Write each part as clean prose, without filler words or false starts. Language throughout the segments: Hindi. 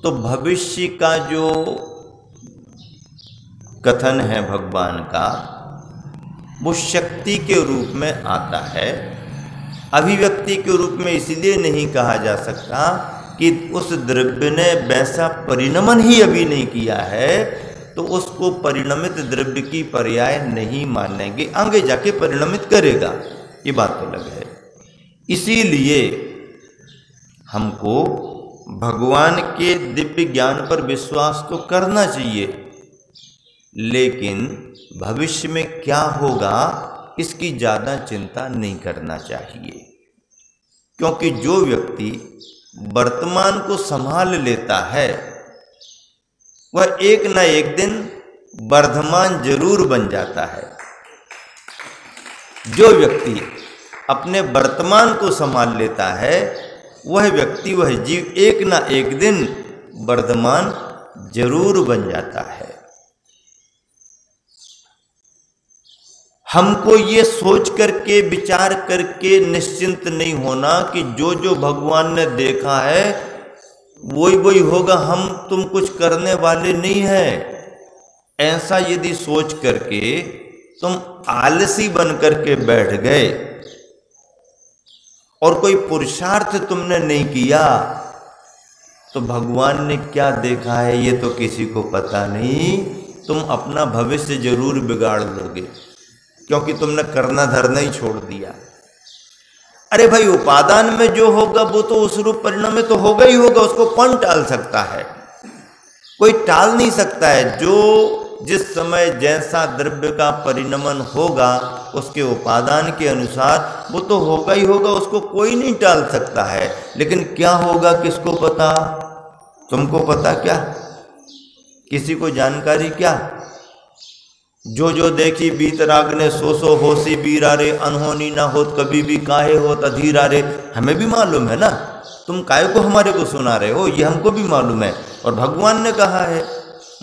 तो भविष्य का जो कथन है भगवान का, वो शक्ति के रूप में आता है, अभिव्यक्ति के रूप में इसलिए नहीं कहा जा सकता कि उस द्रव्य ने वैसा परिणमन ही अभी नहीं किया है, तो उसको परिणमित द्रव्य की पर्याय नहीं मानेंगे, आगे जाके परिणमित करेगा, ये बात तो अलग है। इसीलिए हमको भगवान के दिव्य ज्ञान पर विश्वास तो करना चाहिए, लेकिन भविष्य में क्या होगा इसकी ज़्यादा चिंता नहीं करना चाहिए, क्योंकि जो व्यक्ति वर्तमान को संभाल लेता है वह एक न एक दिन वर्धमान जरूर बन जाता है। जो व्यक्ति अपने वर्तमान को संभाल लेता है वह व्यक्ति, वह जीव एक न एक दिन वर्धमान जरूर बन जाता है। हमको ये सोच करके विचार करके निश्चिंत नहीं होना कि जो जो भगवान ने देखा है वही वही होगा, हम तुम कुछ करने वाले नहीं है। ऐसा यदि सोच करके तुम आलसी बन करके बैठ गए और कोई पुरुषार्थ तुमने नहीं किया, तो भगवान ने क्या देखा है ये तो किसी को पता नहीं। तुम अपना भविष्य जरूर बिगाड़ लोगे, क्योंकि तुमने करना धरना ही छोड़ दिया। अरे भाई, उपादान में जो होगा वो तो उस रूप परिणाम में तो होगा ही होगा, उसको कौन टाल सकता है? कोई टाल नहीं सकता है। जो जिस समय जैसा द्रव्य का परिणमन होगा उसके उपादान के अनुसार वो तो होगा ही होगा, उसको कोई नहीं टाल सकता है। लेकिन क्या होगा किसको पता? तुमको पता क्या? किसी को जानकारी क्या? जो जो देखी बीत राग ने सो सो होसी बीरा रे, अनहोनी ना होत कभी भी काहे होत अधीरा रे। हमें भी मालूम है ना, तुम काहे को हमारे को सुना रहे हो, ये हमको भी मालूम है। और भगवान ने कहा है,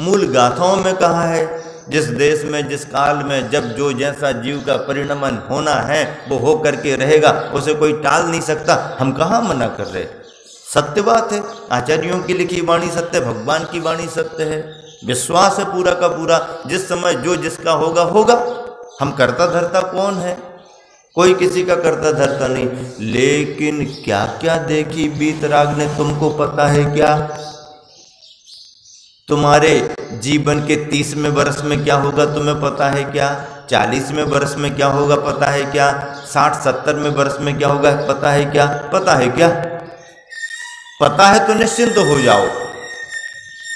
मूल गाथाओं में कहा है, जिस देश में जिस काल में जब जो जैसा जीव का परिणमन होना है वो हो करके रहेगा, उसे कोई टाल नहीं सकता। हम कहाँ मना कर रहे, सत्य बात है। आचार्यों की लिखी वाणी सत्य, भगवान की वाणी सत्य है। विश्वास है पूरा का पूरा, जिस समय जो जिसका होगा होगा। हम करता धरता कौन है? कोई किसी का करता धरता नहीं। लेकिन क्या क्या देखी बीत राग ने, तुमको पता है क्या? तुम्हारे जीवन के 30वें वर्ष में क्या होगा तुम्हें पता है क्या? 40वें वर्ष में क्या होगा पता है क्या? 60-70वें वर्ष में क्या होगा पता है क्या? पता है क्या? पता है तो निश्चिंत हो जाओ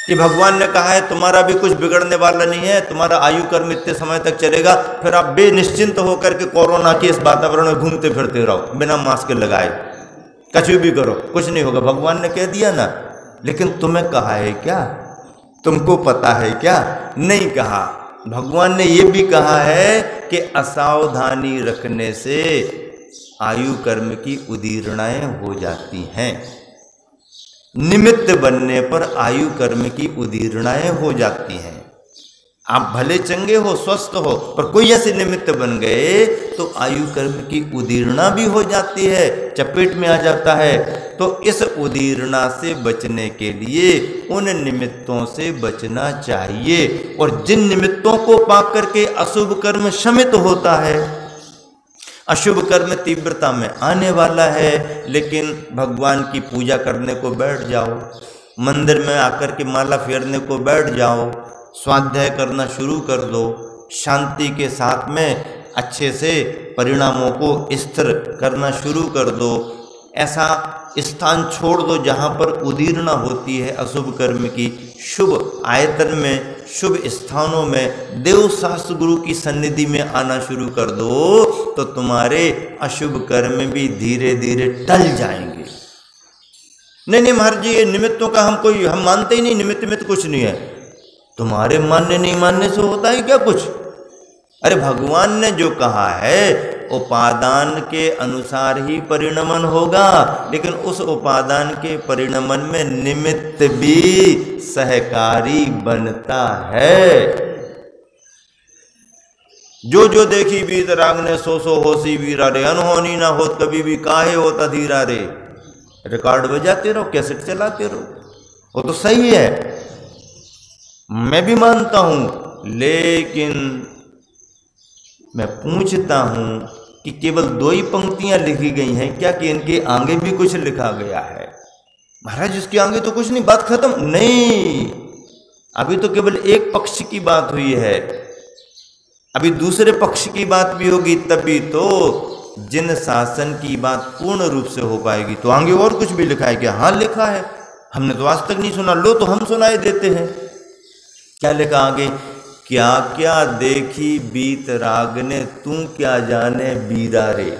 कि भगवान ने कहा है तुम्हारा भी कुछ बिगड़ने वाला नहीं है, तुम्हारा आयु कर्म इतने समय तक चलेगा। फिर आप बेनिश्चिंत होकर के कोरोना के इस वातावरण में घूमते फिरते रहो बिना मास्क लगाए, कुछ भी करो, कुछ नहीं होगा। भगवान ने कह दिया ना, लेकिन तुम्हें कहा है क्या? तुमको पता है क्या? नहीं कहा। भगवान ने ये भी कहा है कि असावधानी रखने से आयु कर्म की उदीरणाएं हो जाती हैं। निमित्त बनने पर आयु कर्म की उदीरणाएं हो जाती हैं। आप भले चंगे हो, स्वस्थ हो, पर कोई ऐसे निमित्त बन गए तो आयु कर्म की उदीरणा भी हो जाती है, चपेट में आ जाता है। तो इस उदीरणा से बचने के लिए उन निमित्तों से बचना चाहिए। और जिन निमित्तों को पाकर करके अशुभ कर्म शमित होता है, अशुभ कर्म तीव्रता में आने वाला है, लेकिन भगवान की पूजा करने को बैठ जाओ, मंदिर में आकर के माला फेरने को बैठ जाओ, स्वाध्याय करना शुरू कर दो, शांति के साथ में अच्छे से परिणामों को स्थिर करना शुरू कर दो। ऐसा स्थान छोड़ दो जहाँ पर उदीरणा होती है अशुभ कर्म की। शुभ आयतन में, शुभ स्थानों में, देव शास्त्र गुरु की सन्निधि में आना शुरू कर दो, तो तुम्हारे अशुभ कर्म भी धीरे धीरे टल जाएंगे। नहीं महाराज जी, ये निमित्तों का हम मानते ही नहीं, निमित्त कुछ नहीं है। तुम्हारे मानने नहीं मानने से होता है क्या कुछ? अरे भगवान ने जो कहा है उपादान के अनुसार ही परिणमन होगा, लेकिन उस उपादान के परिणमन में निमित्त भी सहकारी बनता है। जो जो देखी बीत राग ने सो सो होसी वीरा रे, अनहोनी ना होत कभी भी काहे होता धीरा रे। रिकॉर्ड बजाते रहो, कैसेट चलाते रहो, वो तो सही है, मैं भी मानता हूं, लेकिन मैं पूछता हूं कि केवल 2 ही पंक्तियां लिखी गई हैं क्या, कि इनके आगे भी कुछ लिखा गया है? महाराज इसके आगे तो कुछ नहीं, बात खत्म नहीं। अभी तो केवल एक पक्ष की बात हुई है, अभी दूसरे पक्ष की बात भी होगी, तभी तो जिन शासन की बात पूर्ण रूप से हो पाएगी। तो आगे और कुछ भी लिखा है क्या? हाँ लिखा है, हमने तो आज तक नहीं सुना, लो तो हम सुनाए देते हैं। क्या लिखा आगे? क्या क्या देखी बीत राग ने, तू क्या जाने बीरा रे।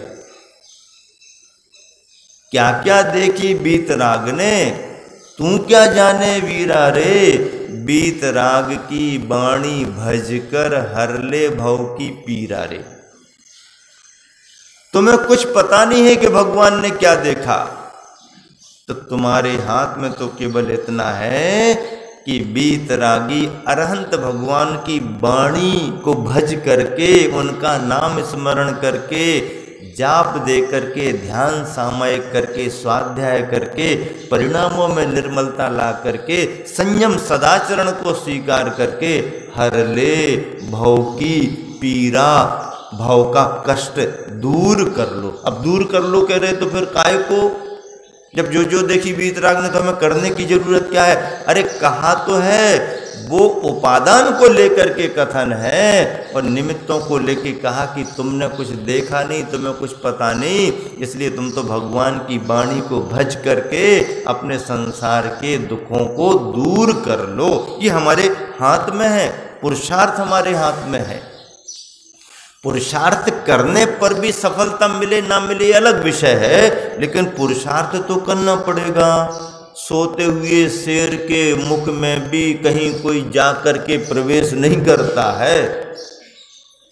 क्या क्या देखी बीत राग ने, तू क्या जाने वीरा रे। बीत राग की बाणी भजकर हर ले भव की पीरा रे। तुम्हें कुछ पता नहीं है कि भगवान ने क्या देखा, तो तुम्हारे हाथ में तो केवल इतना है कि बीत रागी अरहंत भगवान की वाणी को भज करके, उनका नाम स्मरण करके, जाप दे करके, ध्यान सामयिक करके, स्वाध्याय करके, परिणामों में निर्मलता ला करके, संयम सदाचरण को स्वीकार करके हर ले भव की पीरा, भाव का कष्ट दूर कर लो। अब दूर कर लो कह रहे तो फिर काय को, जब जो जो देखी बीत राग ने तो हमें करने की जरूरत क्या है? अरे कहा तो है, वो उपादान को लेकर के कथन है और निमित्तों को लेके कहा कि तुमने कुछ देखा नहीं, तुम्हें कुछ पता नहीं, इसलिए तुम तो भगवान की वाणी को भज करके अपने संसार के दुखों को दूर कर लो। ये हमारे हाथ में है, पुरुषार्थ हमारे हाथ में है। पुरुषार्थ करने पर भी सफलता मिले ना मिले अलग विषय है, लेकिन पुरुषार्थ तो करना पड़ेगा। सोते हुए शेर के मुख में भी कहीं कोई जा कर के प्रवेश नहीं करता है,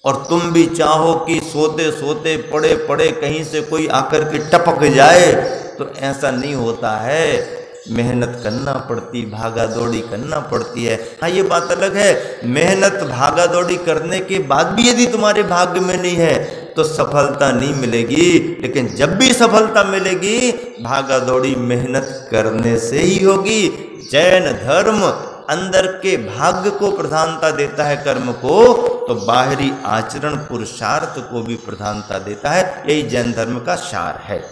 और तुम भी चाहो कि सोते सोते पड़े पड़े कहीं से कोई आकर के टपक जाए, तो ऐसा नहीं होता है। मेहनत करना पड़ती, भागा दौड़ी करना पड़ती है। हाँ ये बात अलग है, मेहनत भागा दौड़ी करने के बाद भी यदि तुम्हारे भाग्य में नहीं है तो सफलता नहीं मिलेगी। लेकिन जब भी सफलता मिलेगी, भागा दौड़ी मेहनत करने से ही होगी। जैन धर्म अंदर के भाग्य को प्रधानता देता है कर्म को, तो बाहरी आचरण पुरुषार्थ को भी प्रधानता देता है। यही जैन धर्म का सार है।